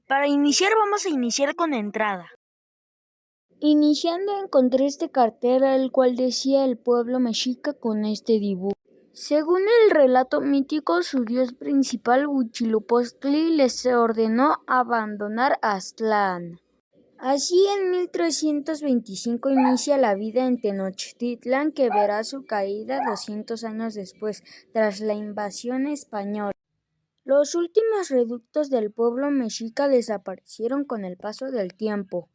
Para iniciar vamos a iniciar con la entrada. Iniciando encontré este cartel el cual decía el pueblo mexica con este dibujo. Según el relato mítico, su dios principal Huitzilopochtli les ordenó abandonar Aztlán. Así en 1325 inicia la vida en Tenochtitlán, que verá su caída 200 años después, tras la invasión española. Los últimos reductos del pueblo mexica desaparecieron con el paso del tiempo.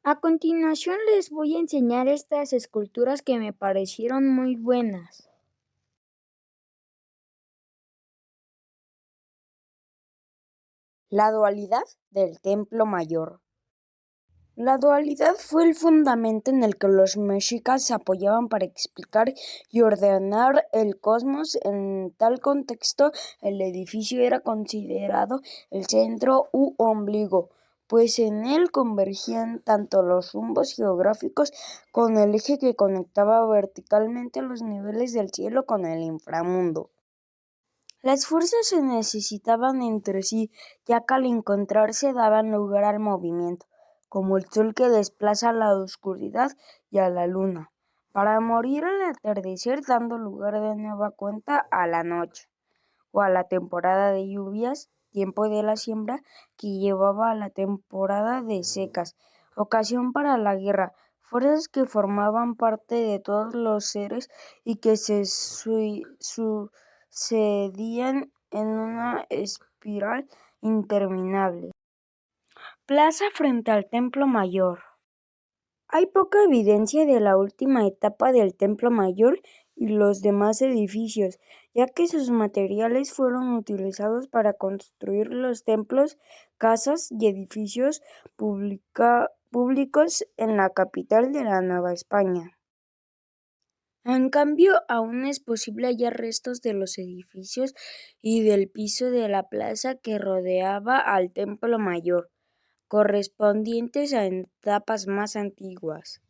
A continuación les voy a enseñar estas esculturas que me parecieron muy buenas. La dualidad del Templo Mayor. La dualidad fue el fundamento en el que los mexicas se apoyaban para explicar y ordenar el cosmos. En tal contexto, el edificio era considerado el centro u ombligo, pues en él convergían tanto los rumbos geográficos con el eje que conectaba verticalmente los niveles del cielo con el inframundo. Las fuerzas se necesitaban entre sí, ya que al encontrarse daban lugar al movimiento, como el sol que desplaza la oscuridad y a la luna, para morir al atardecer, dando lugar de nueva cuenta a la noche, o a la temporada de lluvias, tiempo de la siembra, que llevaba a la temporada de secas, ocasión para la guerra, fuerzas que formaban parte de todos los seres y que se sucedían en una espiral interminable. Plaza frente al Templo Mayor. Hay poca evidencia de la última etapa del Templo Mayor y los demás edificios, ya que sus materiales fueron utilizados para construir los templos, casas y edificios públicos en la capital de la Nueva España. En cambio, aún es posible hallar restos de los edificios y del piso de la plaza que rodeaba al Templo Mayor, correspondientes a etapas más antiguas.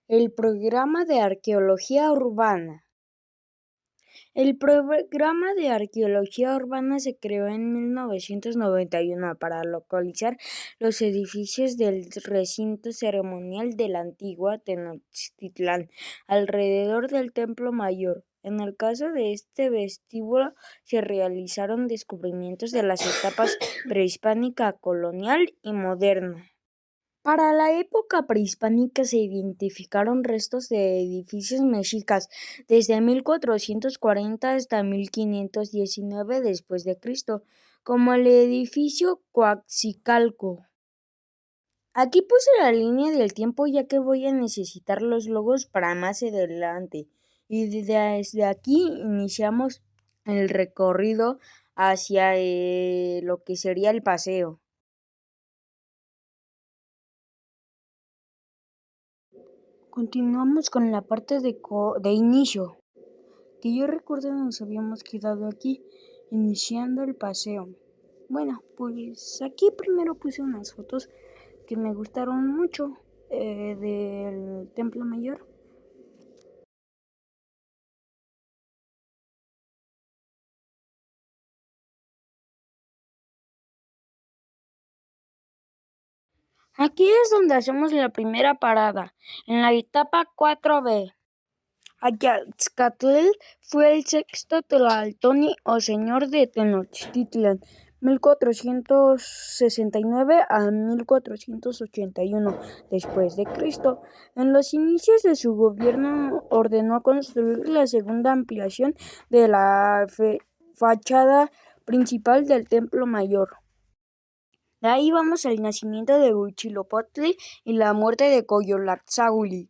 El programa de arqueología urbana. El programa de arqueología urbana se creó en 1991 para localizar los edificios del recinto ceremonial de la antigua Tenochtitlán, alrededor del Templo Mayor. En el caso de este vestíbulo se realizaron descubrimientos de las etapas prehispánica, colonial y moderna. Para la época prehispánica se identificaron restos de edificios mexicas desde 1440 hasta 1519 después de Cristo, como el edificio Coaxicalco. Aquí puse la línea del tiempo ya que voy a necesitar los logos para más adelante, y desde aquí iniciamos el recorrido hacia lo que sería el paseo. Continuamos con la parte de inicio, que yo recuerdo nos habíamos quedado aquí, iniciando el paseo. Bueno, pues aquí primero puse unas fotos que me gustaron mucho del Templo Mayor. Aquí es donde hacemos la primera parada, en la etapa 4B. Ayaxcatl fue el sexto Tlatoani o señor de Tenochtitlán, 1469 a 1481 después de Cristo. En los inicios de su gobierno ordenó construir la segunda ampliación de la fachada principal del Templo Mayor. De ahí vamos al nacimiento de Huitzilopochtli y la muerte de Coyolxauhqui.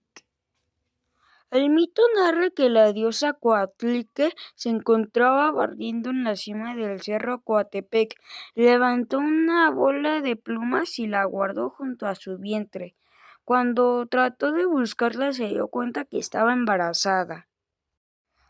El mito narra que la diosa Coatlique se encontraba barriendo en la cima del cerro Coatepec, levantó una bola de plumas y la guardó junto a su vientre. Cuando trató de buscarla se dio cuenta que estaba embarazada.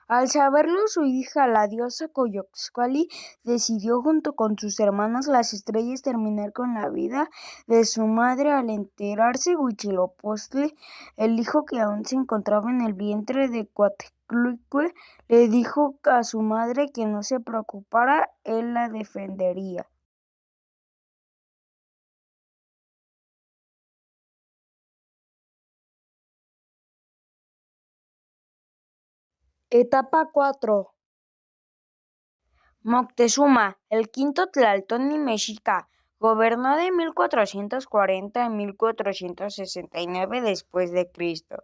Al saberlo, su hija, la diosa Coyolxauhqui, decidió junto con sus hermanas las estrellas terminar con la vida de su madre. Al enterarse Huitzilopochtli, el hijo que aún se encontraba en el vientre de Coatlicue Tezcuco le dijo a su madre que no se preocupara, él la defendería. Etapa 4. Moctezuma, el quinto Tlatoani mexica, gobernó de 1440 a 1469 después de Cristo.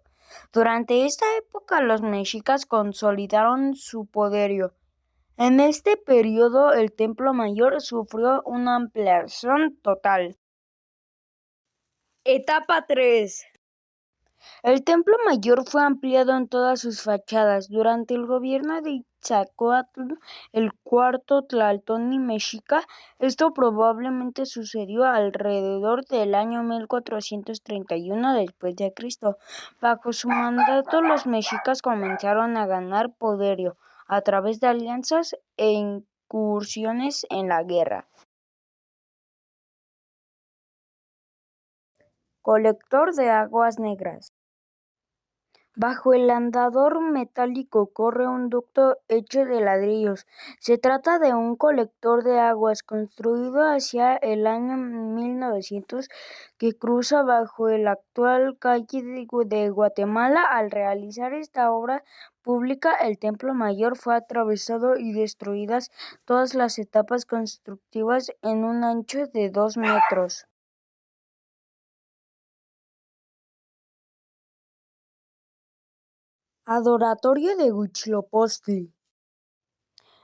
Durante esta época los mexicas consolidaron su poderío. En este periodo el Templo Mayor sufrió una ampliación total. Etapa 3. El Templo Mayor fue ampliado en todas sus fachadas. Durante el gobierno de Itzcoatl, el cuarto Tlatoani mexica, esto probablemente sucedió alrededor del año 1431 después de Cristo. Bajo su mandato, los mexicas comenzaron a ganar poderío a través de alianzas e incursiones en la guerra. Colector de aguas negras. Bajo el andador metálico corre un ducto hecho de ladrillos. Se trata de un colector de aguas construido hacia el año 1900 que cruza bajo la actual calle de Guatemala. Al realizar esta obra pública, el Templo Mayor fue atravesado y destruidas todas las etapas constructivas en un ancho de 2 metros. Adoratorio de Huitzilopochtli.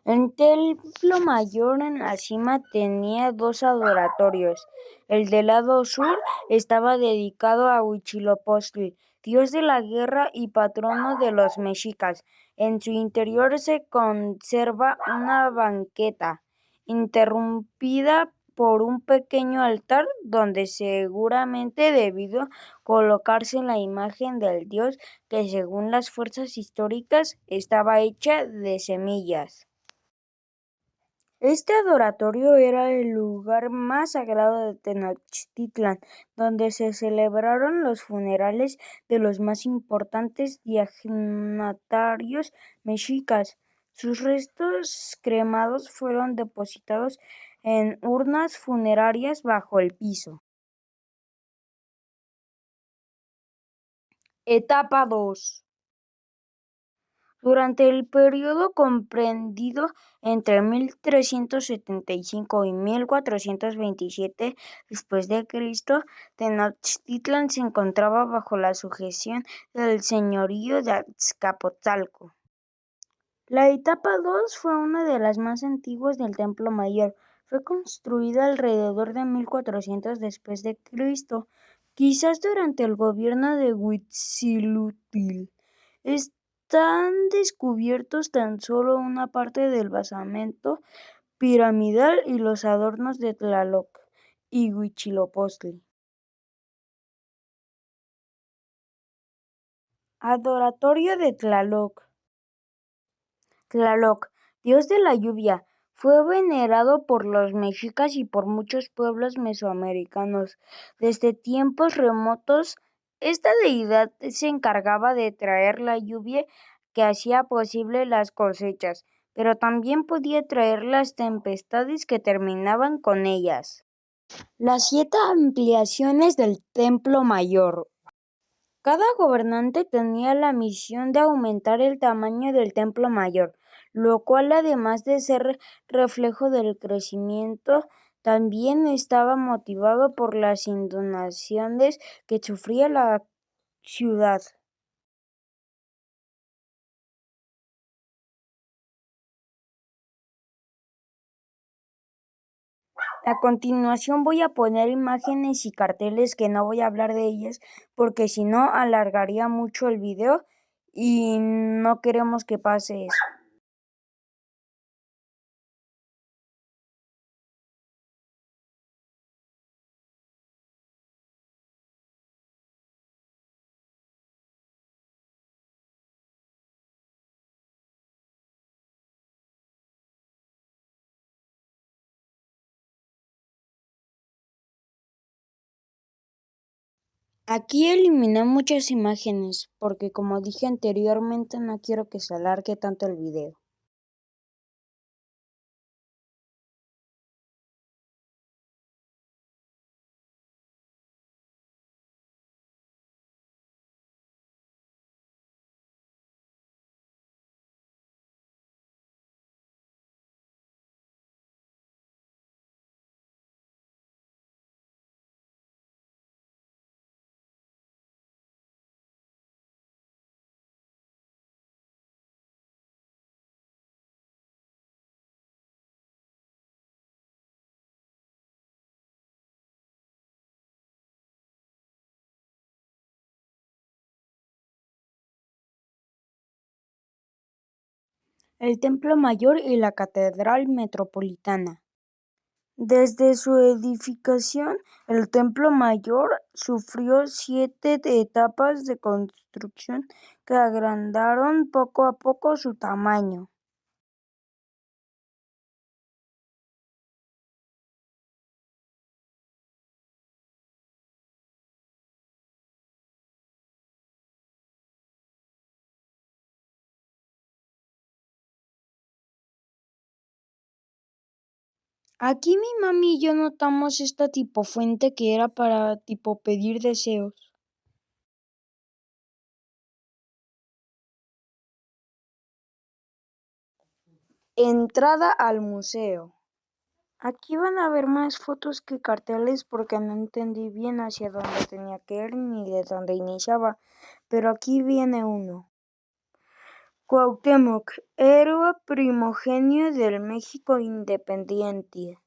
El Templo Mayor en la cima tenía 2 adoratorios. El del lado sur estaba dedicado a Huitzilopochtli, dios de la guerra y patrono de los mexicas. En su interior se conserva una banqueta, interrumpida por un pequeño altar donde seguramente debió colocarse la imagen del dios que, según las fuentes históricas, estaba hecha de semillas. Este adoratorio era el lugar más sagrado de Tenochtitlan, donde se celebraron los funerales de los más importantes dignatarios mexicas. Sus restos cremados fueron depositados en urnas funerarias bajo el piso. Etapa 2. Durante el período comprendido entre 1375 y 1427 después de Cristo, Tenochtitlan se encontraba bajo la sujeción del señorío de Azcapotzalco. La etapa 2 fue una de las más antiguas del Templo Mayor. Fue construida alrededor de 1400 después de Cristo, quizás durante el gobierno de Huitzilopochtli. Están descubiertos tan solo una parte del basamento piramidal y los adornos de Tlaloc y Huitzilopochtli. Adoratorio de Tlaloc. Tlaloc, dios de la lluvia, fue venerado por los mexicas y por muchos pueblos mesoamericanos. Desde tiempos remotos, esta deidad se encargaba de traer la lluvia que hacía posible las cosechas, pero también podía traer las tempestades que terminaban con ellas. Las 7 ampliaciones del Templo Mayor. Cada gobernante tenía la misión de aumentar el tamaño del Templo Mayor, lo cual, además de ser reflejo del crecimiento, también estaba motivado por las inundaciones que sufría la ciudad. A continuación voy a poner imágenes y carteles que no voy a hablar de ellas porque si no alargaría mucho el video y no queremos que pase eso. Aquí eliminé muchas imágenes porque, como dije anteriormente, no quiero que se alargue tanto el video. El Templo Mayor y la Catedral Metropolitana. Desde su edificación, el Templo Mayor sufrió 7 etapas de construcción que agrandaron poco a poco su tamaño. Aquí mi mami y yo notamos esta tipo fuente que era para tipo pedir deseos. Entrada al museo. Aquí van a ver más fotos que carteles porque no entendí bien hacia dónde tenía que ir ni de dónde iniciaba, pero aquí viene uno. Cuauhtémoc, héroe primogenio del México independiente.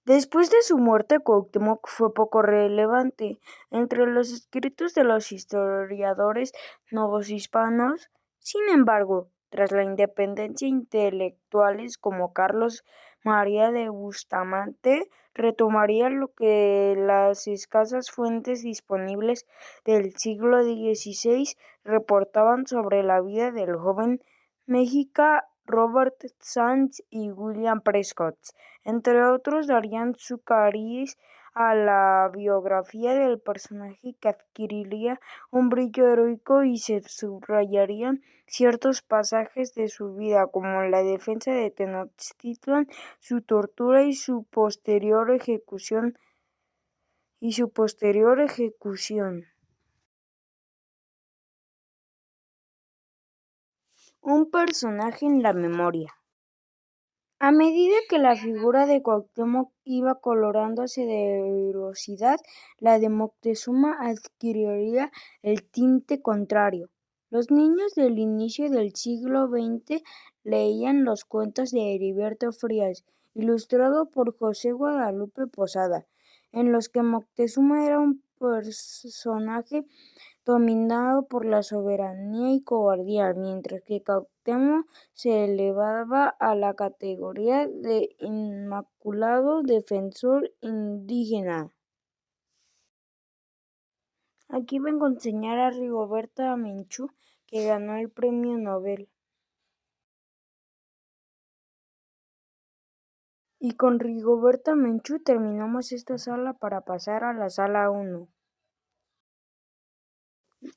Después de su muerte, Cuauhtémoc fue poco relevante entre los escritos de los historiadores novohispanos. Sin embargo, tras la independencia, intelectuales como Carlos María de Bustamante retomarían lo que las escasas fuentes disponibles del siglo XVI reportaban sobre la vida del joven mexica Robert Sands y William Prescott. Entre otros, darían su cariz a la biografía del personaje que adquiriría un brillo heroico y se subrayarían ciertos pasajes de su vida, como la defensa de Tenochtitlan, su tortura y su posterior ejecución. Un personaje en la memoria. A medida que la figura de Cuauhtémoc iba colorándose de heroicidad, la de Moctezuma adquiriría el tinte contrario. Los niños del inicio del siglo XX leían los cuentos de Heriberto Frías, ilustrado por José Guadalupe Posada, en los que Moctezuma era un personaje dominado por la soberanía y cobardía, mientras que Cuauhtémoc se elevaba a la categoría de inmaculado defensor indígena. Aquí vengo a enseñar a Rigoberta Menchú, que ganó el premio Nobel. Y con Rigoberta Menchú terminamos esta sala para pasar a la sala 1.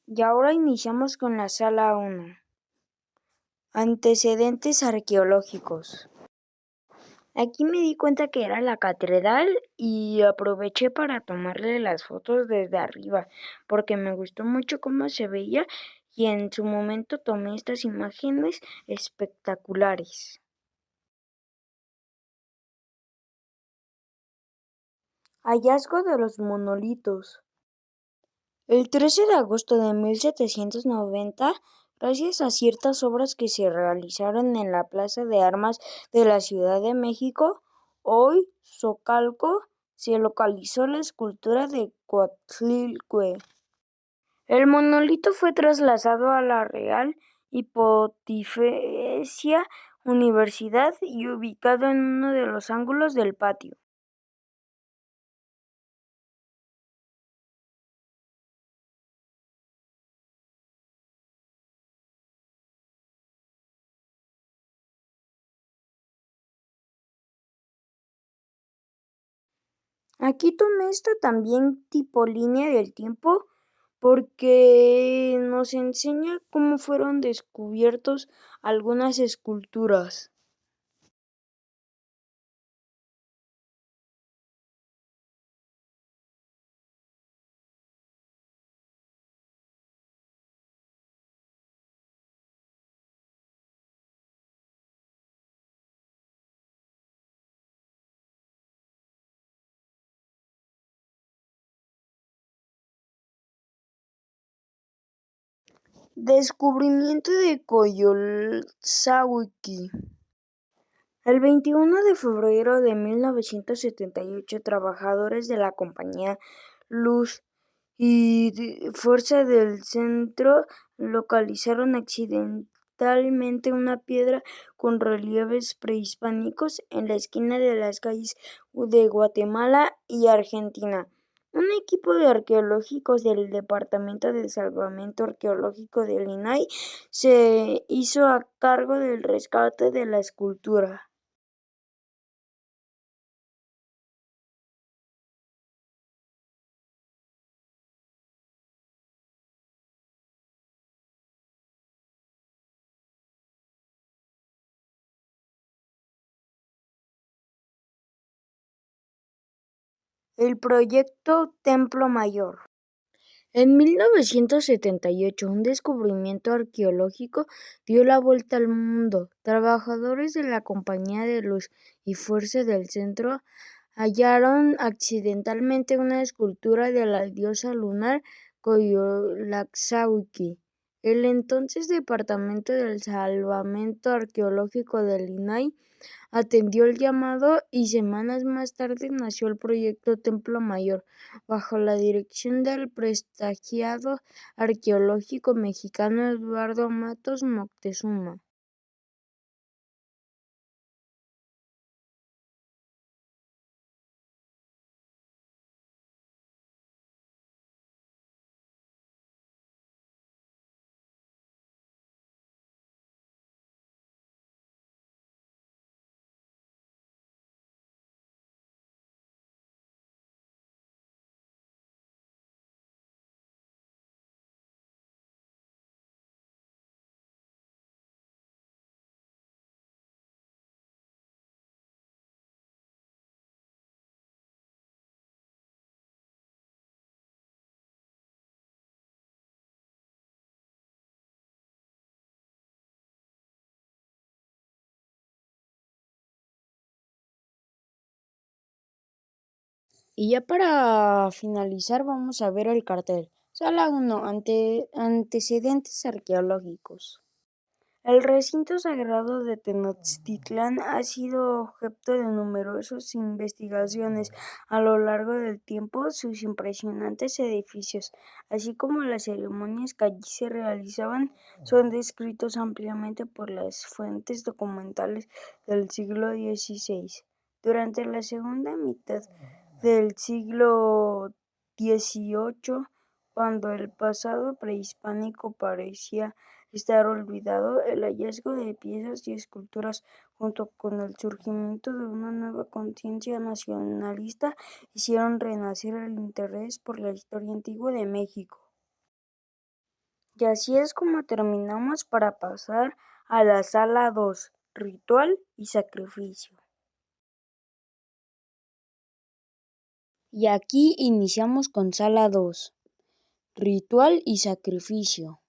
Y ahora iniciamos con la sala 1. Antecedentes arqueológicos. Aquí me di cuenta que era la catedral y aproveché para tomarle las fotos desde arriba porque me gustó mucho cómo se veía y en su momento tomé estas imágenes espectaculares. Hallazgo de los monolitos. El 13 de agosto de 1790, gracias a ciertas obras que se realizaron en la Plaza de Armas de la Ciudad de México, hoy Zocalco, se localizó la escultura de Coatlicue. El monolito fue trasladado a la Real y Pontificia Universidad y ubicado en uno de los ángulos del patio. Aquí tomé esta también tipo línea del tiempo porque nos enseña cómo fueron descubiertos algunas esculturas. Descubrimiento de Coyolxauhqui. El 21 de febrero de 1978, trabajadores de la Compañía Luz y Fuerza del Centro localizaron accidentalmente una piedra con relieves prehispánicos en la esquina de las calles de Guatemala y Argentina. Un equipo de arqueólogos del Departamento de Salvamento Arqueológico del INAH se hizo a cargo del rescate de la escultura. El proyecto Templo Mayor. En 1978, un descubrimiento arqueológico dio la vuelta al mundo. Trabajadores de la Compañía de Luz y Fuerza del Centro hallaron accidentalmente una escultura de la diosa lunar Coyolxauhqui. El entonces Departamento del Salvamento Arqueológico del INAH atendió el llamado y semanas más tarde nació el proyecto Templo Mayor, bajo la dirección del prestigiado arqueólogo mexicano Eduardo Matos Moctezuma. Y ya para finalizar vamos a ver el cartel. Sala 1. Antecedentes arqueológicos. El recinto sagrado de Tenochtitlán ha sido objeto de numerosas investigaciones a lo largo del tiempo. Sus impresionantes edificios, así como las ceremonias que allí se realizaban, son descritos ampliamente por las fuentes documentales del siglo XVI. Durante la segunda mitad del siglo XVIII, cuando el pasado prehispánico parecía estar olvidado, el hallazgo de piezas y esculturas, junto con el surgimiento de una nueva conciencia nacionalista, hicieron renacer el interés por la historia antigua de México. Y así es como terminamos para pasar a la sala 2, ritual y sacrificio. Y aquí iniciamos con sala 2, ritual y sacrificio.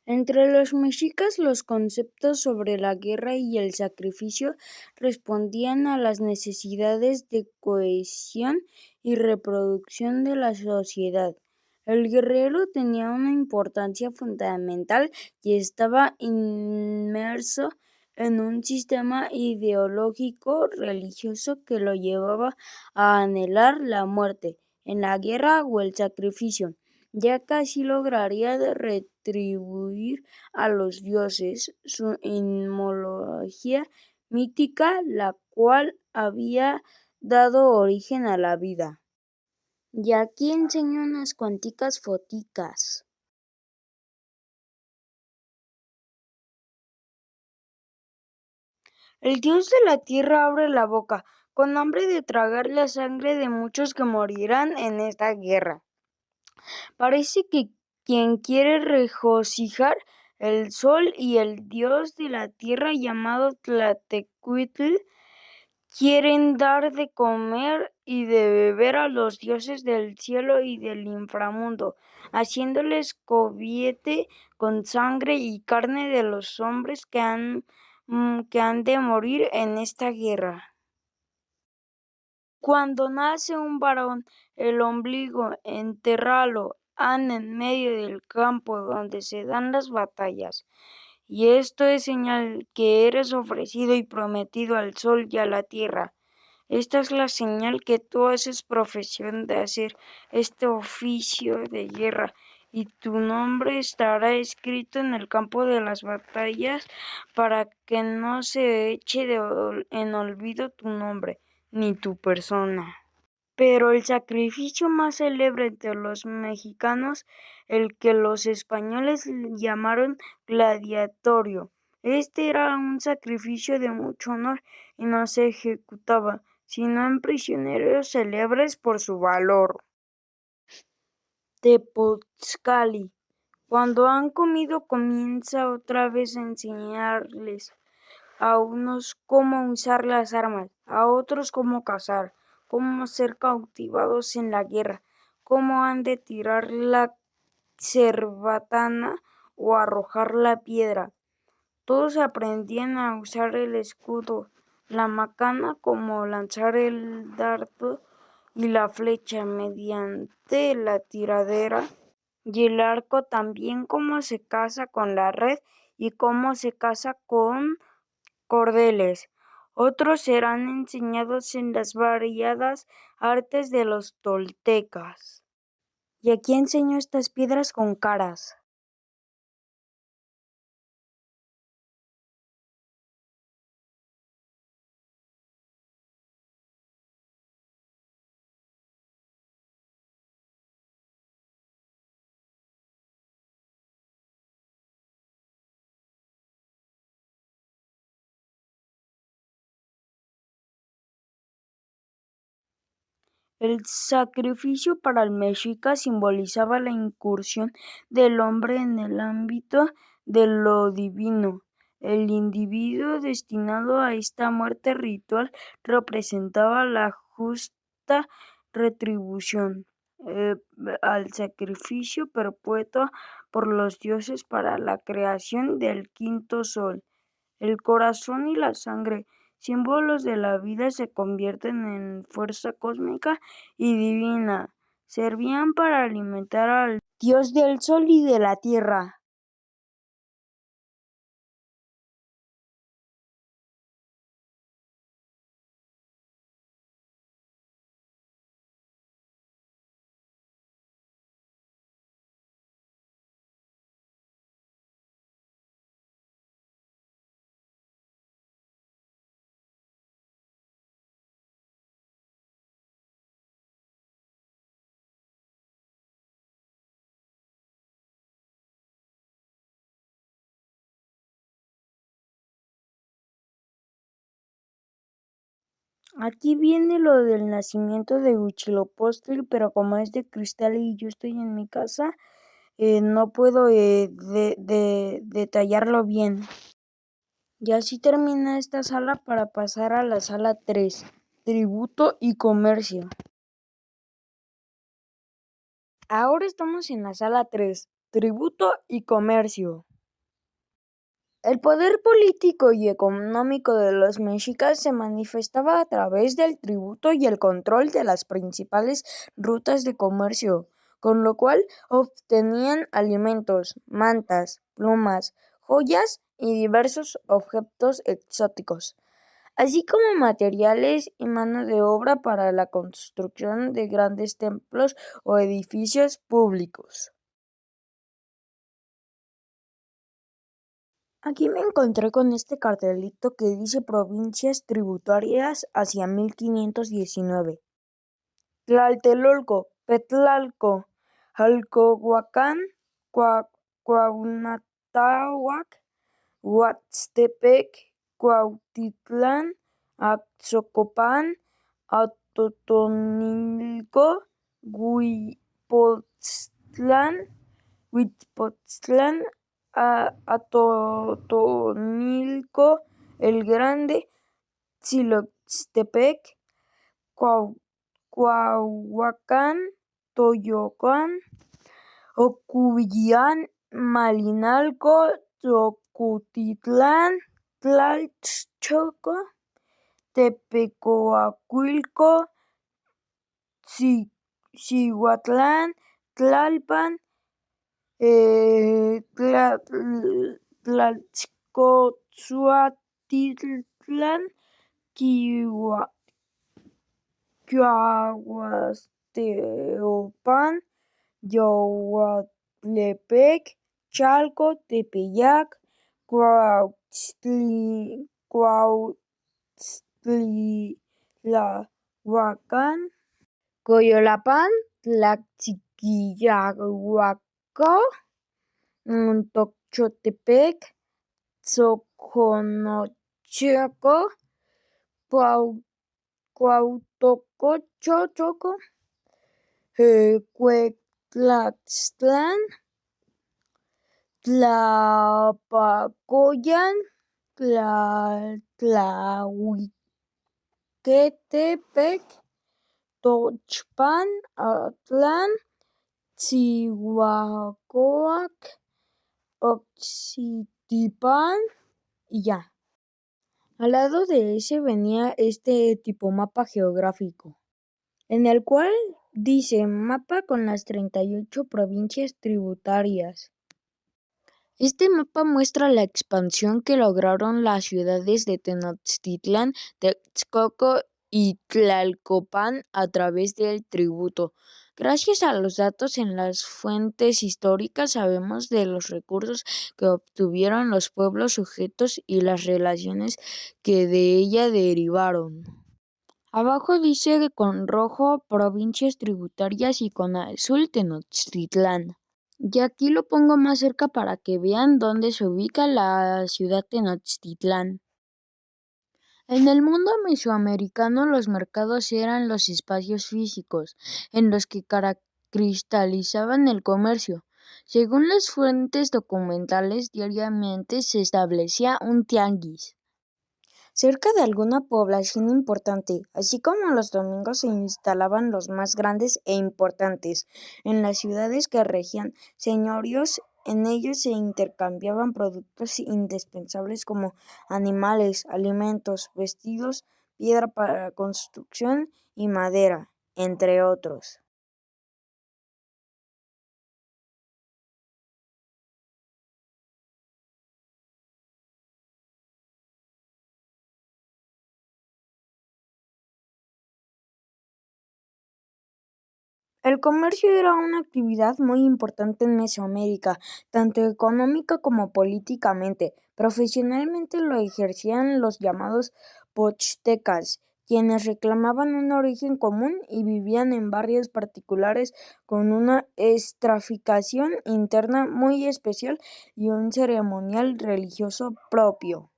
Entre los mexicas, los conceptos sobre la guerra y el sacrificio respondían a las necesidades de cohesión y reproducción de la sociedad. El guerrero tenía una importancia fundamental y estaba inmerso en un sistema ideológico religioso que lo llevaba a anhelar la muerte en la guerra o el sacrificio, ya que así lograría retribuir a los dioses su inmología mítica, la cual había dado origen a la vida. Y aquí enseño unas cuanticas foticas. El dios de la tierra abre la boca, con hambre de tragar la sangre de muchos que morirán en esta guerra. Parece que quien quiere regocijar el sol y el dios de la tierra llamado Tlatecuhtli quieren dar de comer y de beber a los dioses del cielo y del inframundo, haciéndoles cobiete con sangre y carne de los hombres que han de morir en esta guerra. Cuando nace un varón, el ombligo entérralo han en medio del campo donde se dan las batallas. Y esto es señal que eres ofrecido y prometido al sol y a la tierra. Esta es la señal que tú haces profesión de hacer este oficio de guerra, y tu nombre estará escrito en el campo de las batallas para que no se eche en olvido tu nombre ni tu persona. Pero el sacrificio más célebre entre los mexicanos, el que los españoles llamaron gladiatorio, este era un sacrificio de mucho honor y no se ejecutaba sino en prisioneros célebres por su valor. Tepozcali. Cuando han comido, comienza otra vez a enseñarles a unos cómo usar las armas, a otros cómo cazar, cómo ser cautivados en la guerra, cómo han de tirar la cerbatana o arrojar la piedra. Todos aprendían a usar el escudo, la macana, como lanzar el dardo y la flecha mediante la tiradera, y el arco también, cómo se caza con la red y cómo se caza con cordeles. Otros serán enseñados en las variadas artes de los toltecas. Y aquí enseño estas piedras con caras. El sacrificio para el mexica simbolizaba la incursión del hombre en el ámbito de lo divino. El individuo destinado a esta muerte ritual representaba la justa retribución al sacrificio perpetuo por los dioses para la creación del quinto sol. El corazón y la sangre, símbolos de la vida, se convierten en fuerza cósmica y divina. Servían para alimentar al dios del sol y de la tierra. Aquí viene lo del nacimiento de Huitzilopochtli, pero como es de cristal y yo estoy en mi casa, no puedo detallarlo bien. Y así termina esta sala para pasar a la sala 3, tributo y comercio. Ahora estamos en la sala 3, tributo y comercio. El poder político y económico de los mexicas se manifestaba a través del tributo y el control de las principales rutas de comercio, con lo cual obtenían alimentos, mantas, plumas, joyas y diversos objetos exóticos, así como materiales y mano de obra para la construcción de grandes templos o edificios públicos. Aquí me encontré con este cartelito que dice provincias tributarias hacia 1519. Tlatelolco, Petlalco, Jalcohuacán, Cuauhnáhuac, Huastepec, Cuautitlán, Axocopan, Atotonilco, Huipoltzintla, Huitzilopochtli, Atotonilco el Grande, Xiloxtepec, Cuauhhuacán, Toyoacán, Ocubilán, Malinalco, Tocutitlán, Tlaxcoco, Tepecoacuilco, Cihuatlán, Tlalpan, Tlaxcotzuatlán, Cuauhtéopan, Yohuatepec, Chalco, Tepeyac, Cuauhtlilahuacán, Coyolapán, Tlaxiquiyahuaco, Tochotepec, Tzoconochaco, Cuauhtocochoco, Cuetlaxtlán, Tlapacoyan, Tlahuiquetepec, Tochpan, Atlán, Cihuacóac, Oxitipán y ya. Al lado de ese venía este tipo mapa geográfico, en el cual dice mapa con las 38 provincias tributarias. Este mapa muestra la expansión que lograron las ciudades de Tenochtitlán, Texcoco y Tlalcopan a través del tributo. Gracias a los datos en las fuentes históricas sabemos de los recursos que obtuvieron los pueblos sujetos y las relaciones que de ella derivaron. Abajo dice con rojo provincias tributarias y con azul Tenochtitlán. Y aquí lo pongo más cerca para que vean dónde se ubica la ciudad de Tenochtitlán. En el mundo mesoamericano, los mercados eran los espacios físicos en los que cristalizaban el comercio. Según las fuentes documentales, diariamente se establecía un tianguis cerca de alguna población importante, así como los domingos se instalaban los más grandes e importantes en las ciudades que regían señoríos. En ellos se intercambiaban productos indispensables como animales, alimentos, vestidos, piedra para construcción y madera, entre otros. El comercio era una actividad muy importante en Mesoamérica, tanto económica como políticamente. Profesionalmente lo ejercían los llamados pochtecas, quienes reclamaban un origen común y vivían en barrios particulares con una estratificación interna muy especial y un ceremonial religioso propio.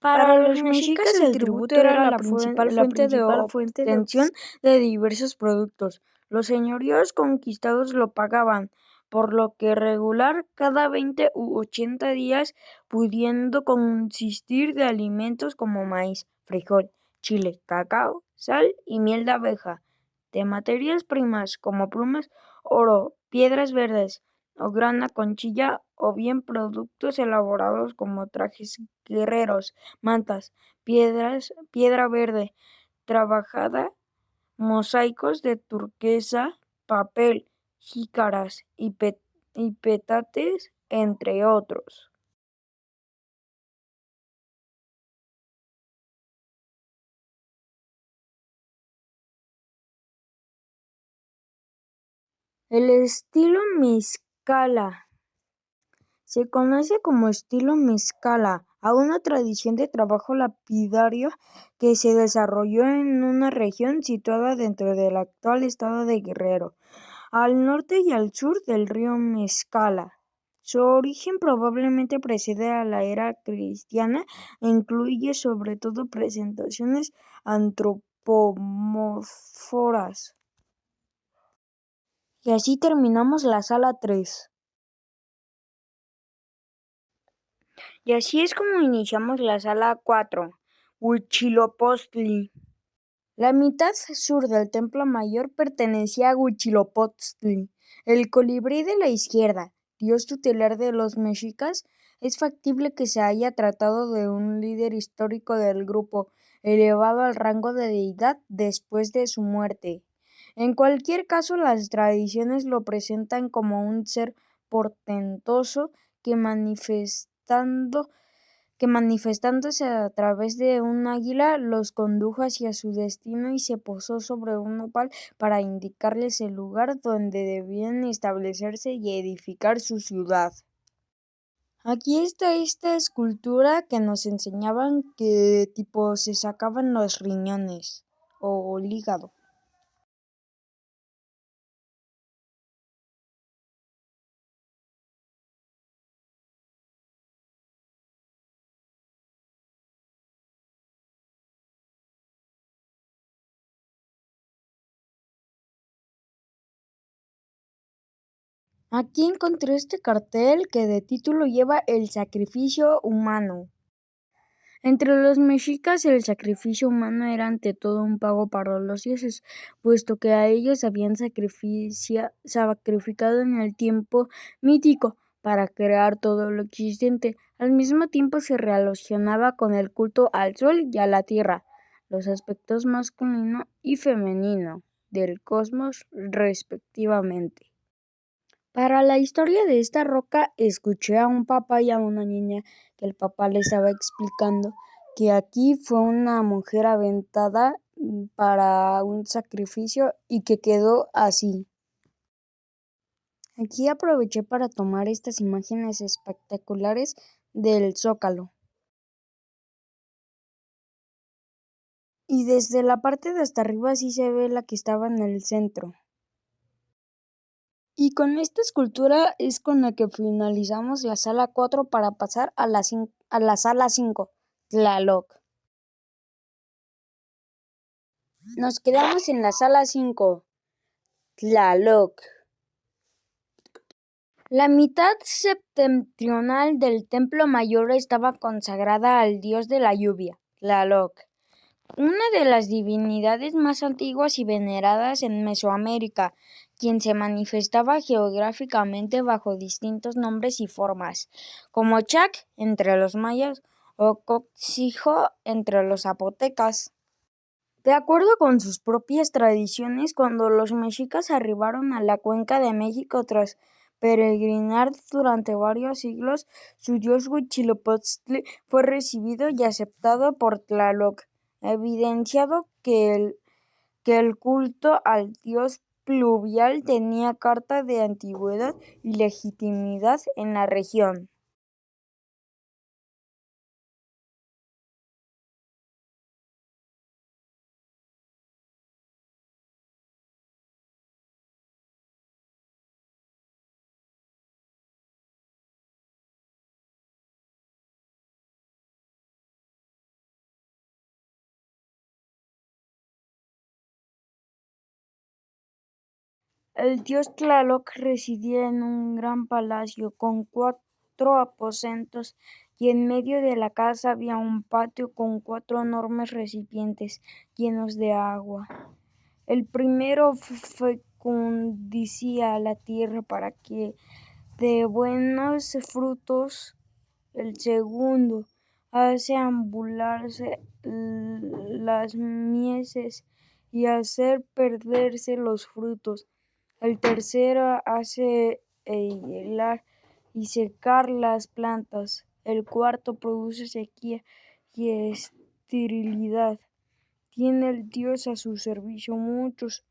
Para los mexicas el tributo era la principal fuente de obtención de diversos productos. Los señoríos conquistados lo pagaban, por lo que regular cada 20 u 80 días, pudiendo consistir de alimentos como maíz, frijol, chile, cacao, sal y miel de abeja, de materias primas como plumas, oro, piedras verdes o grana conchilla, o bien productos elaborados como trajes guerreros, mantas, piedra verde trabajada, mosaicos de turquesa, papel, jícaras y petates, entre otros. El estilo Mezcala se conoce como estilo Mezcala a una tradición de trabajo lapidario que se desarrolló en una región situada dentro del actual estado de Guerrero, al norte y al sur del río Mezcala. Su origen probablemente precede a la era cristiana e incluye sobre todo presentaciones antropomorfas. Y así terminamos la sala 3. Y así es como iniciamos la sala 4, Huitzilopochtli. La mitad sur del templo mayor pertenecía a Huitzilopochtli, el colibrí de la izquierda, dios tutelar de los mexicas. Es factible que se haya tratado de un líder histórico del grupo, elevado al rango de deidad después de su muerte. En cualquier caso, las tradiciones lo presentan como un ser portentoso que manifestándose a través de un águila, los condujo hacia su destino y se posó sobre un nopal para indicarles el lugar donde debían establecerse y edificar su ciudad. Aquí está esta escultura que nos enseñaban que tipo se sacaban los riñones o el hígado. Aquí encontré este cartel que de título lleva El sacrificio humano. Entre los mexicas el sacrificio humano era ante todo un pago para los dioses, puesto que a ellos habían sacrificado en el tiempo mítico para crear todo lo existente. Al mismo tiempo se relacionaba con el culto al sol y a la tierra, los aspectos masculino y femenino del cosmos respectivamente. Para la historia de esta roca, escuché a un papá y a una niña que el papá le estaba explicando que aquí fue una mujer aventada para un sacrificio y que quedó así. Aquí aproveché para tomar estas imágenes espectaculares del Zócalo. Y desde la parte de hasta arriba sí se ve la que estaba en el centro. Y con esta escultura es con la que finalizamos la sala 4 para pasar a la sala 5, Tlaloc. Nos quedamos en la sala 5, Tlaloc. La mitad septentrional del templo mayor estaba consagrada al dios de la lluvia, Tlaloc, una de las divinidades más antiguas y veneradas en Mesoamérica, quien se manifestaba geográficamente bajo distintos nombres y formas, como Chac entre los mayas o Coxijo entre los zapotecas. De acuerdo con sus propias tradiciones, cuando los mexicas arribaron a la Cuenca de México tras peregrinar durante varios siglos, su dios Huitzilopochtli fue recibido y aceptado por Tlaloc, evidenciando que el culto al dios pluvial tenía carta de antigüedad y legitimidad en la región. El dios Tlaloc residía en un gran palacio con 4 aposentos, y en medio de la casa había un patio con 4 enormes recipientes llenos de agua. El primero fecundicía la tierra para que dé buenos frutos. El segundo hace ambularse las mieses y hacer perderse los frutos. El tercero hace helar y secar las plantas. El cuarto produce sequía y esterilidad. Tiene el dios a su servicio muchos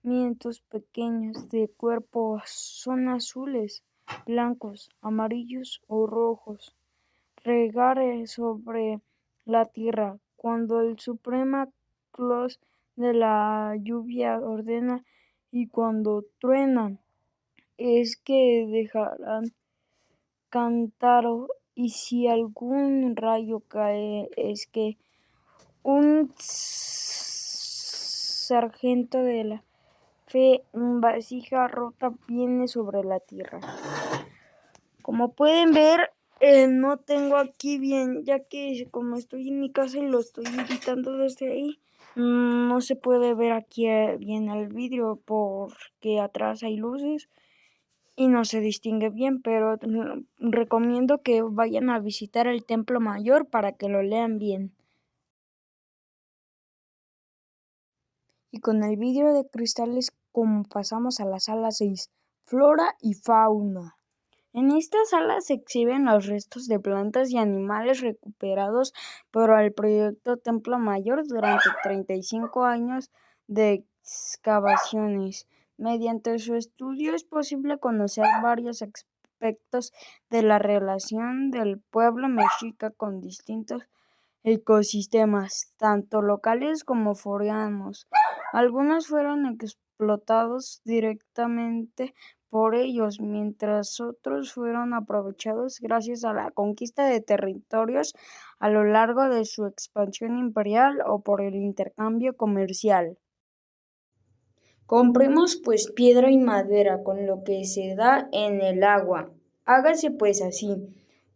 fragmentos pequeños de cuerpos son azules, blancos, amarillos o rojos. Regar sobre la tierra. Cuando el Suprema Claus de la lluvia ordena y cuando truenan, es que dejarán cántaro, y si algún rayo cae, es que un sargento de la fe en vasija rota viene sobre la tierra. Como pueden ver, no tengo aquí bien, ya que como estoy en mi casa y lo estoy editando desde ahí, no se puede ver aquí bien el vidrio porque atrás hay luces y no se distingue bien, pero recomiendo que vayan a visitar el Templo Mayor para que lo lean bien. Y con el vidrio de cristales, como pasamos a la sala 6, Flora y Fauna. En esta sala se exhiben los restos de plantas y animales recuperados por el proyecto Templo Mayor durante 35 años de excavaciones. Mediante su estudio es posible conocer varios aspectos de la relación del pueblo mexica con distintos ecosistemas, tanto locales como foráneos. Algunos fueron explotados directamente por ellos, mientras otros fueron aprovechados gracias a la conquista de territorios a lo largo de su expansión imperial o por el intercambio comercial. Compremos pues piedra y madera con lo que se da en el agua. Hágase pues así.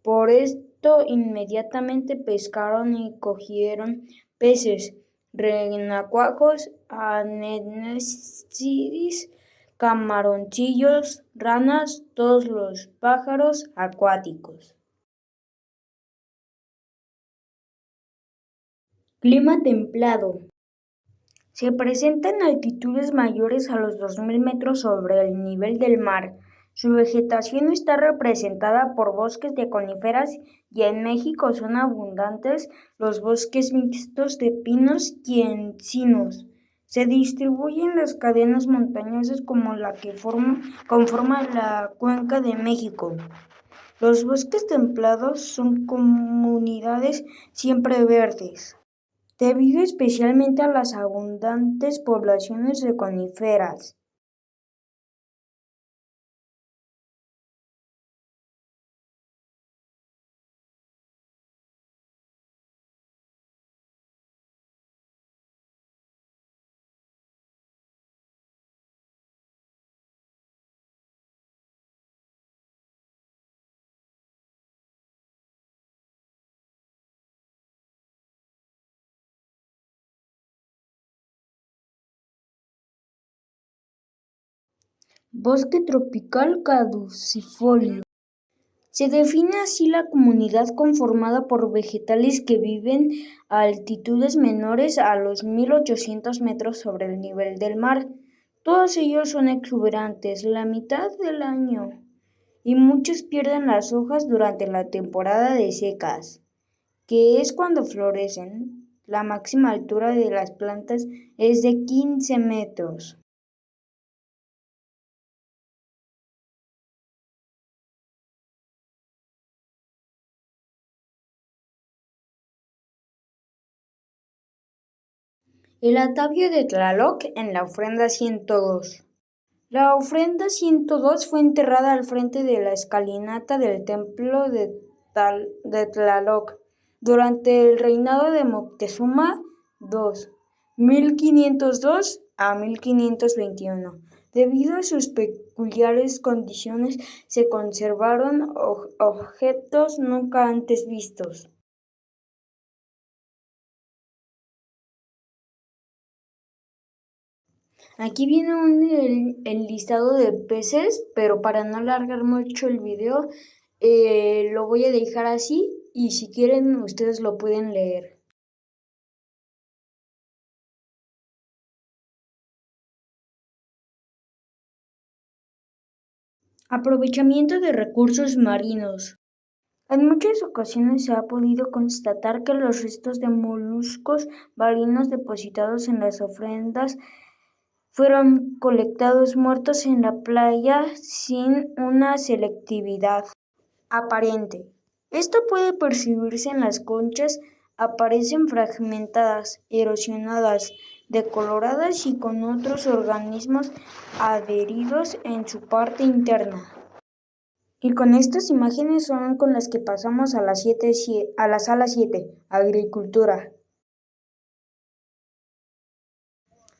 Por esto inmediatamente pescaron y cogieron peces, renacuajos, anécidos, camaroncillos, ranas, todos los pájaros acuáticos. Clima templado. Se presenta en altitudes mayores a los 2000 metros sobre el nivel del mar. Su vegetación está representada por bosques de coníferas y en México son abundantes los bosques mixtos de pinos y encinos. Se distribuyen en las cadenas montañosas como la que conforma la Cuenca de México. Los bosques templados son comunidades siempre verdes, debido especialmente a las abundantes poblaciones de coníferas. Bosque tropical caducifolio. Se define así la comunidad conformada por vegetales que viven a altitudes menores a los 1800 metros sobre el nivel del mar. Todos ellos son exuberantes la mitad del año y muchos pierden las hojas durante la temporada de secas, que es cuando florecen. La máxima altura de las plantas es de 15 metros. El atavio de Tlaloc en la ofrenda 102. La ofrenda 102 fue enterrada al frente de la escalinata del templo de Tlaloc durante el reinado de Moctezuma II, 1502 a 1521. Debido a sus peculiares condiciones, se conservaron objetos nunca antes vistos. Aquí viene el listado de peces, pero para no alargar mucho el video, lo voy a dejar así y si quieren ustedes lo pueden leer. Aprovechamiento de recursos marinos. En muchas ocasiones se ha podido constatar que los restos de moluscos marinos depositados en las ofrendas fueron colectados muertos en la playa sin una selectividad aparente. Esto puede percibirse en las conchas, aparecen fragmentadas, erosionadas, decoloradas y con otros organismos adheridos en su parte interna. Y con estas imágenes son con las que pasamos a la sala 7, agricultura.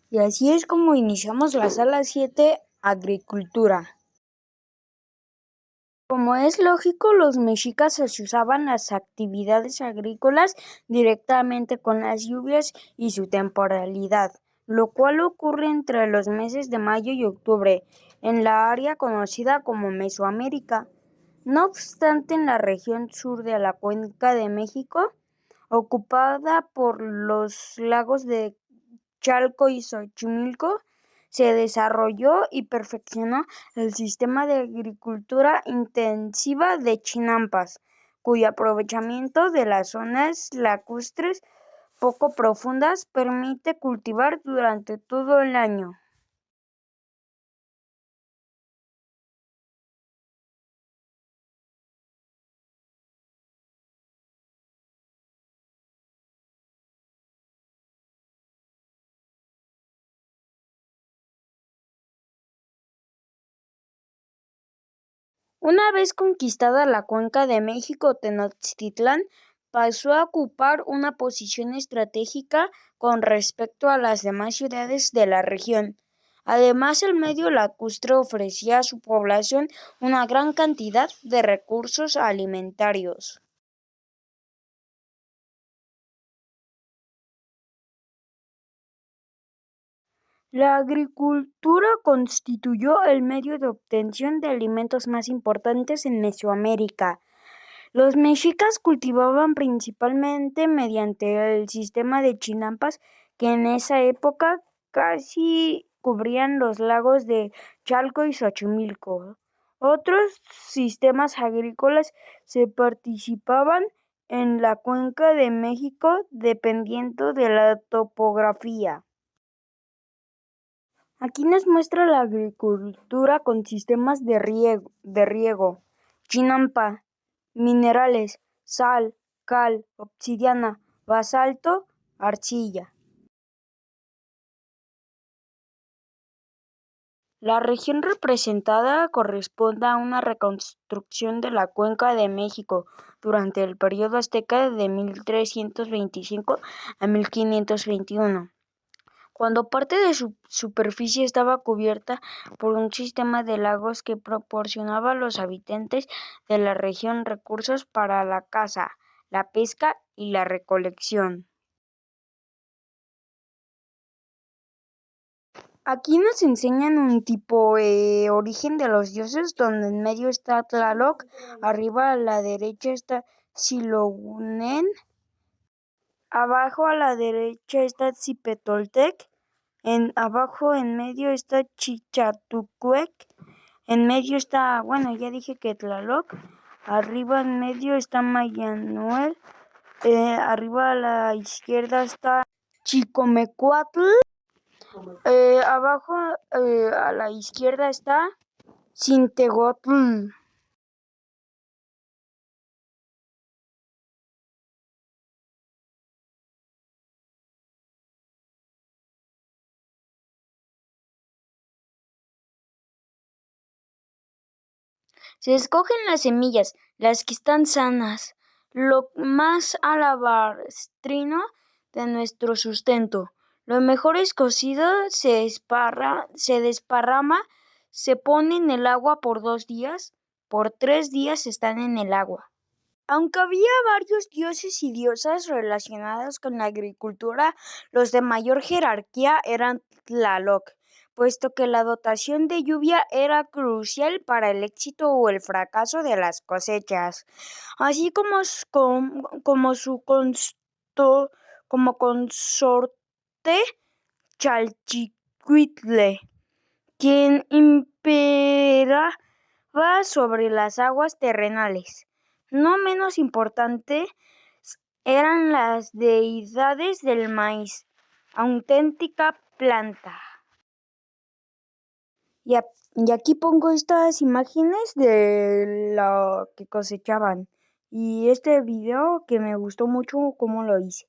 Y así es como iniciamos la sala 7, agricultura. Como es lógico, los mexicas asociaban las actividades agrícolas directamente con las lluvias y su temporalidad, lo cual ocurre entre los meses de mayo y octubre, en la área conocida como Mesoamérica. No obstante, en la región sur de la Cuenca de México, ocupada por los lagos de Chalco y Xochimilco, se desarrolló y perfeccionó el sistema de agricultura intensiva de Chinampas, cuyo aprovechamiento de las zonas lacustres poco profundas permite cultivar durante todo el año. Una vez conquistada la Cuenca de México, Tenochtitlán pasó a ocupar una posición estratégica con respecto a las demás ciudades de la región. Además, el medio lacustre ofrecía a su población una gran cantidad de recursos alimentarios. La agricultura constituyó el medio de obtención de alimentos más importantes en Mesoamérica. Los mexicas cultivaban principalmente mediante el sistema de chinampas que en esa época casi cubrían los lagos de Chalco y Xochimilco. Otros sistemas agrícolas se participaban en la Cuenca de México dependiendo de la topografía. Aquí nos muestra la agricultura con sistemas de riego, chinampa, minerales, sal, cal, obsidiana, basalto, arcilla. La región representada corresponde a una reconstrucción de la Cuenca de México durante el periodo azteca de 1325 a 1521. Cuando parte de su superficie estaba cubierta por un sistema de lagos que proporcionaba a los habitantes de la región recursos para la caza, la pesca y la recolección. Aquí nos enseñan un tipo origen de los dioses, donde en medio está Tlaloc, arriba a la derecha está Xilonen, abajo a la derecha está Zipetoltec, abajo en medio está Chichatucuec, en medio está, ya dije que Tlaloc, arriba en medio está Mayanuel, arriba a la izquierda está Chicomecuatl, abajo a la izquierda está Cintegotl. Se escogen las semillas, las que están sanas, lo más alabastrino de nuestro sustento. Lo mejor es cocido, se desparrama, se pone en el agua por 2 días, por 3 días están en el agua. Aunque había varios dioses y diosas relacionados con la agricultura, los de mayor jerarquía eran Tlaloc, puesto que la dotación de lluvia era crucial para el éxito o el fracaso de las cosechas, así como consorte Chalchicuitle, quien imperaba sobre las aguas terrenales. No menos importantes eran las deidades del maíz, auténtica planta. Y aquí pongo estas imágenes de lo que cosechaban. Y este video que me gustó mucho cómo lo hice.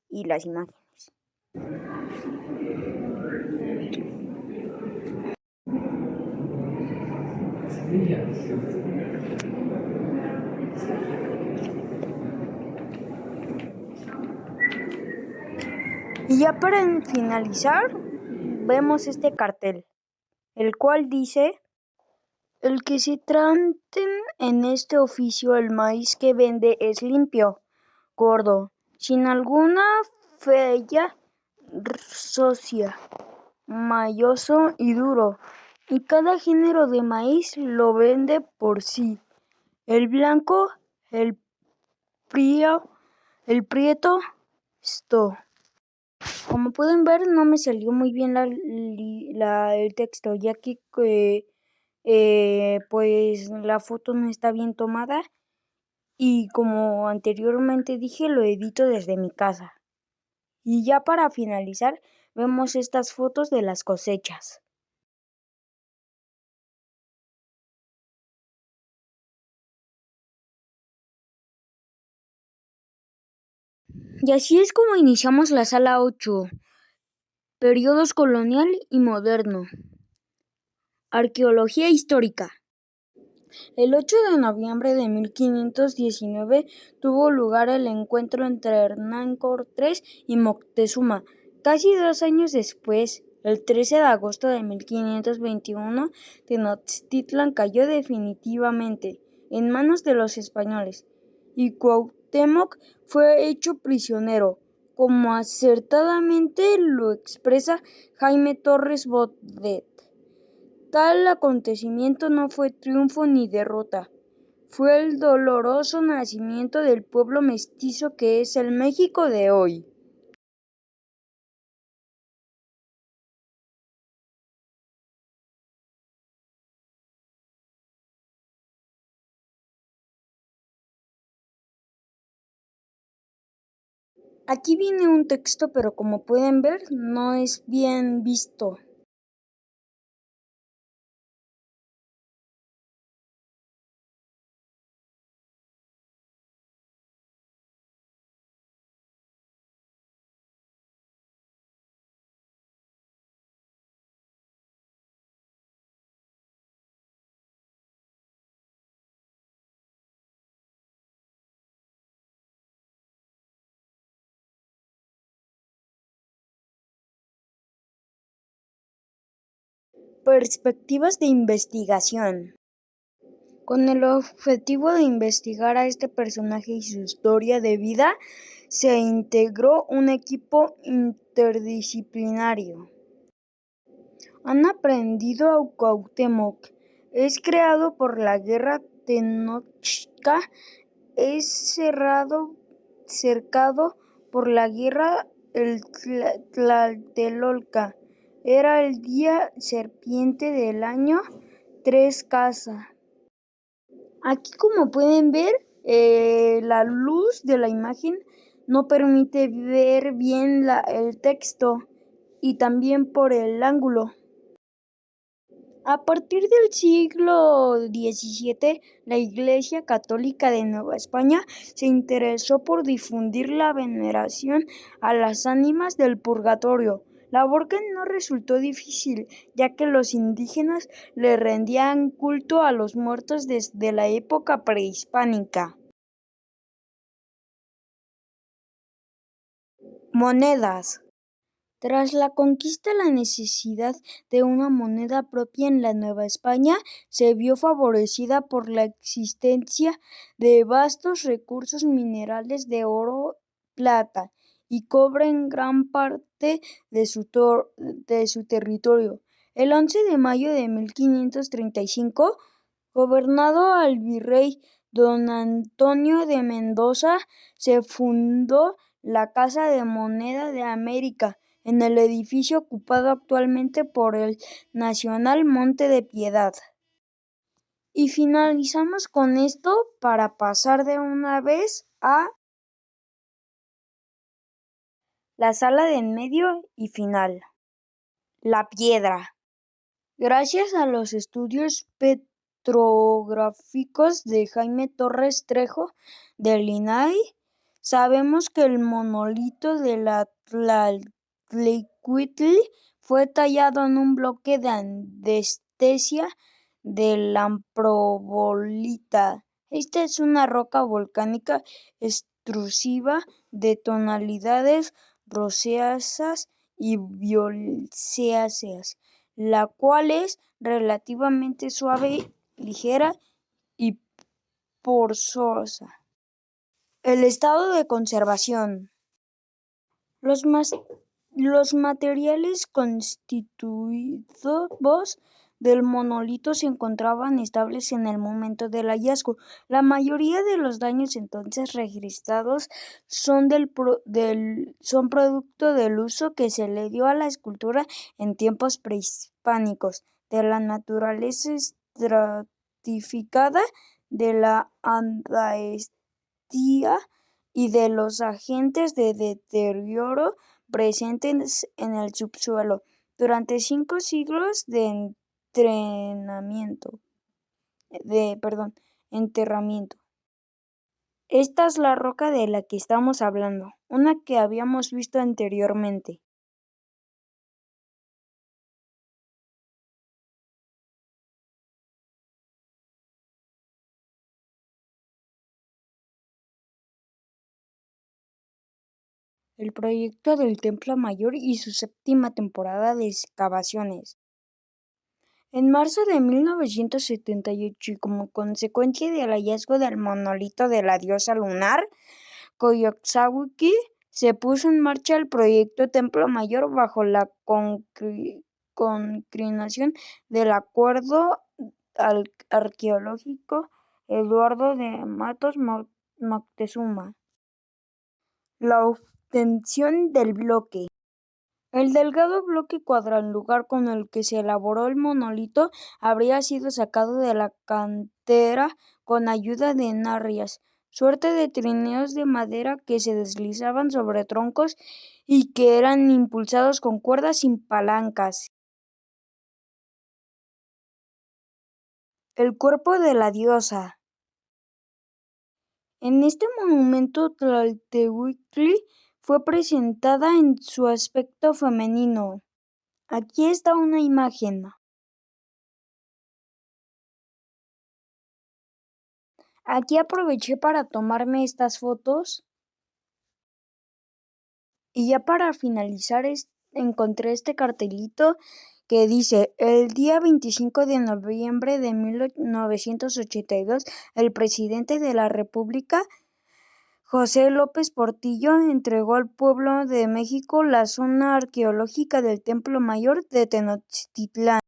Y las imágenes. Y ya para finalizar, vemos este cartel, el cual dice: el que se traten en este oficio el maíz que vende es limpio, gordo, sin alguna falla, socia, mayoso y duro, y cada género de maíz lo vende por sí. El blanco, el prieto, esto. Como pueden ver, no me salió muy bien el texto, ya que pues la foto no está bien tomada y como anteriormente dije, lo edito desde mi casa. Y ya para finalizar, vemos estas fotos de las cosechas. Y así es como iniciamos la sala 8, periodos colonial y moderno. Arqueología histórica. El 8 de noviembre de 1519 tuvo lugar el encuentro entre Hernán Cortés y Moctezuma. Casi 2 años después, el 13 de agosto de 1521, Tenochtitlan cayó definitivamente en manos de los españoles y Cuauhtémoc fue hecho prisionero, como acertadamente lo expresa Jaime Torres Bodet. Tal acontecimiento no fue triunfo ni derrota, fue el doloroso nacimiento del pueblo mestizo que es el México de hoy. Aquí viene un texto, pero como pueden ver, no es bien visto. Perspectivas de investigación. Con el objetivo de investigar a este personaje y su historia de vida, se integró un equipo interdisciplinario. Han aprendido a Cuauhtémoc. Es creado por la guerra Tenochca. Es cercado por la guerra el Tlatelolca. Era el día serpiente del año 3 casa. Aquí como pueden ver, la luz de la imagen no permite ver bien el texto y también por el ángulo. A partir del siglo XVII, la Iglesia Católica de Nueva España se interesó por difundir la veneración a las ánimas del purgatorio, labor que no resultó difícil, ya que los indígenas le rendían culto a los muertos desde la época prehispánica. Monedas. Tras la conquista, la necesidad de una moneda propia en la Nueva España se vio favorecida por la existencia de vastos recursos minerales de oro, plata y cobre en gran parte de su territorio. El 11 de mayo de 1535, gobernado al virrey don Antonio de Mendoza, se fundó la Casa de Moneda de América, en el edificio ocupado actualmente por el Nacional Monte de Piedad. Y finalizamos con esto para pasar de una vez a la sala de en medio y final. La piedra. Gracias a los estudios petrográficos de Jaime Torres Trejo del INAH, sabemos que el monolito de la Tlaltecuhtli fue tallado en un bloque de andesita de lamprobolita. Esta es una roca volcánica extrusiva de tonalidades rosáceas y violáceas, la cual es relativamente suave, ligera y porosa. El estado de conservación. Los materiales constitutivos del monolito se encontraban estables en el momento del hallazgo. La mayoría de los daños entonces registrados son producto del uso que se le dio a la escultura en tiempos prehispánicos, de la naturaleza estratificada de la andesita y de los agentes de deterioro presentes en el subsuelo durante 5 siglos de enterramiento. Esta es la roca de la que estamos hablando, una que habíamos visto anteriormente. El proyecto del Templo Mayor y su 7ª temporada de excavaciones. En marzo de 1978, y como consecuencia del hallazgo del monolito de la diosa lunar, Coyolxauhqui, se puso en marcha el proyecto Templo Mayor bajo la coordinación del Acuerdo Arqueológico Eduardo de Matos Moctezuma. La obtención del bloque. El delgado bloque cuadrangular con el que se elaboró el monolito habría sido sacado de la cantera con ayuda de narrias, suerte de trineos de madera que se deslizaban sobre troncos y que eran impulsados con cuerdas sin palancas. El cuerpo de la diosa. En este monumento Tlaltecuhtli fue presentada en su aspecto femenino. Aquí está una imagen. Aquí aproveché para tomarme estas fotos. Y ya para finalizar, encontré este cartelito que dice: el día 25 de noviembre de 1982, el presidente de la República, José López Portillo, entregó al pueblo de México la zona arqueológica del Templo Mayor de Tenochtitlán.